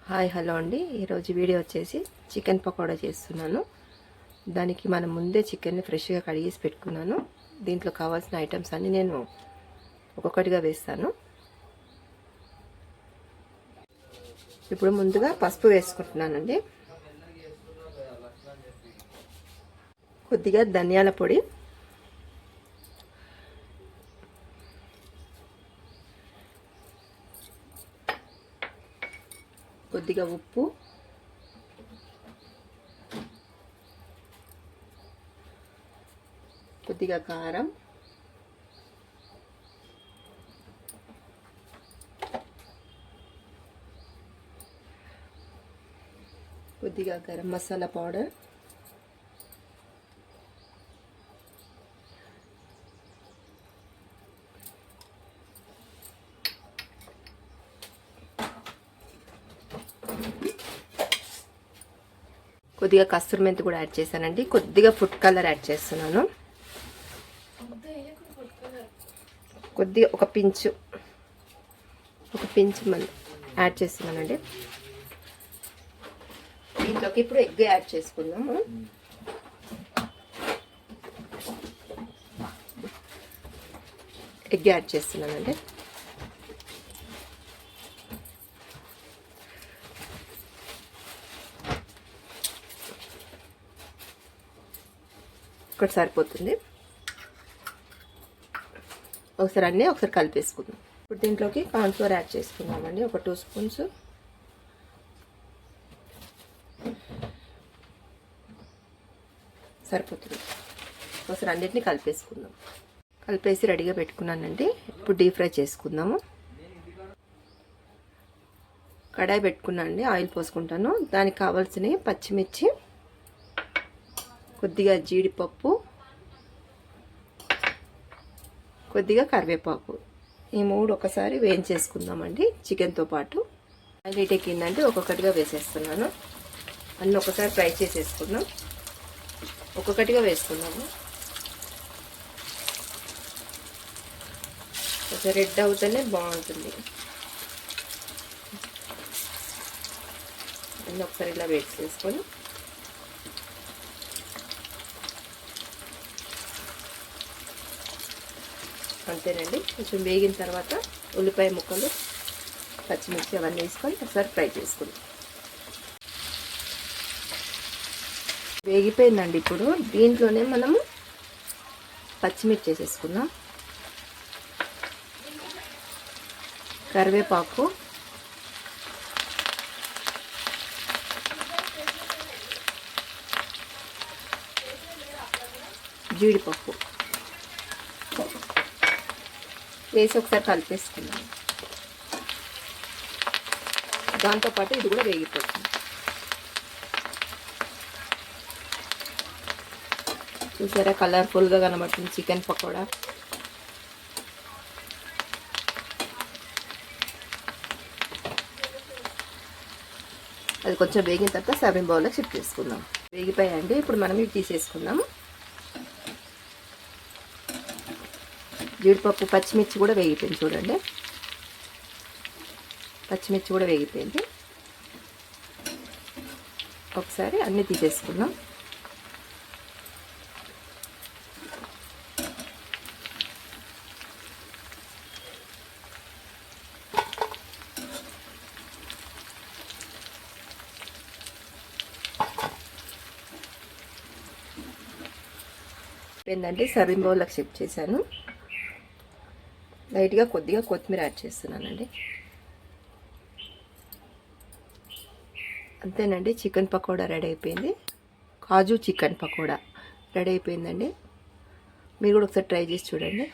Hi hello అండి. ఈరోజు video వచ్చేసి చికెన్ పకోడా చేస్తున్నాను. దానికి మనం ముందే చికెన్ని ఫ్రెష్గా కడిగేసి పెట్టుకున్నాను. దీంట్లో కావాల్సిన ఐటమ్స్ అన్నీ నేను ఒక్కొక్కటిగా వేస్తాను. ఇప్పుడు ముందుగా పసుపు వేసుకుంటున్నానండి, కొద్దిగా ధనియాల పొడి, కొద్దిగా ఉప్పు, కొద్దిగా కారం, కొద్దిగా గరం మసాలా పౌడర్, కొద్దిగా కస్తూరి మెంతి కూడా యాడ్ చేశానండి. కొద్దిగా ఫుడ్ కలర్ యాడ్ చేస్తున్నాను. కొద్దిగా ఒక పించు యాడ్ చేస్తున్నానండి. దీంట్లోకి ఇప్పుడు ఎగ్ యాడ్ చేసుకుందాము. ఎగ్ యాడ్ చేస్తున్నానండి. ఒకటి సరిపోతుంది. ఒకసారి కలిపేసుకుందాం. ఇప్పుడు దీంట్లోకి కార్న్ ఫ్లోర్ యాడ్ చేసుకుందామండి. ఒక 2 స్పూన్స్. సరిపోతుంది. ఒకసారి అన్నిటిని కలిపేసుకుందాం. కలిపేసి రెడీగా పెట్టుకున్నానండి. ఇప్పుడు డీప్ ఫ్రై చేసుకుందాము. కడాయి పెట్టుకున్నానండి, ఆయిల్ పోసుకుంటాను. దానికి కావాల్సినవి పచ్చిమిర్చి, కొద్దిగా జీడిపప్పు, కొద్దిగా కరివేపాకు, ఈ 3 ఒకసారి వేయించేసుకుందామండి చికెన్తో పాటు. ఆయిల్ హీట్ ఎక్కిందంటే ఒక్కొక్కటిగా వేసేస్తున్నాను. అన్నీ ఒకసారి ఫ్రై చేసేసుకుందాం. ఒక్కొక్కటిగా వేసుకుందాము. కొంచెం రెడ్ అవుతూనే బాగుంటుంది. అన్నీ ఒకసారి ఇలా వేసేసుకొని అంతేనండి. కొంచెం వేగిన తర్వాత ఉల్లిపాయ ముక్కలు, పచ్చిమిర్చి అవన్నీ వేసుకొని ఒకసారి ఫ్రై చేసుకుందాం. వేగిపోయిందండి. ఇప్పుడు దీంట్లోనే మనము పచ్చిమిర్చి వేసేసుకుందాం, కరివేపాకు, జీడిపప్పు వేసి ఒకసారి కలిపేసుకున్నాను. దాంతోపాటు ఇది కూడా వేగిపోతుంది. చూసారా, కలర్ఫుల్గా కనబడుతుంది చికెన్ పకోడా. అది కొంచెం వేగిన తర్వాత సర్వింగ్ బౌల్లోకి షిఫ్ట్ చేసుకుందాం. వేగిపోయాయండి. ఇప్పుడు మనం ఇవి తీసేసుకుందాము. జీడిపప్పు, పచ్చిమిర్చి కూడా వేగిపోయింది. చూడండి, పచ్చిమిర్చి కూడా వేగిపోయింది. ఒకసారి అన్నీ తీసేసుకుందాం. ఏంటంటే సర్వింగ్ బౌల్లోకి షిఫ్ట్ చేశాను. లైట్గా కొద్దిగా కొత్తిమీర యాడ్ చేస్తున్నానండి. అంతేనండి, చికెన్ పకోడా రెడీ అయిపోయింది. కాజు చికెన్ పకోడా రెడీ అయిపోయిందండి. మీరు కూడా ఒకసారి ట్రై చేసి చూడండి.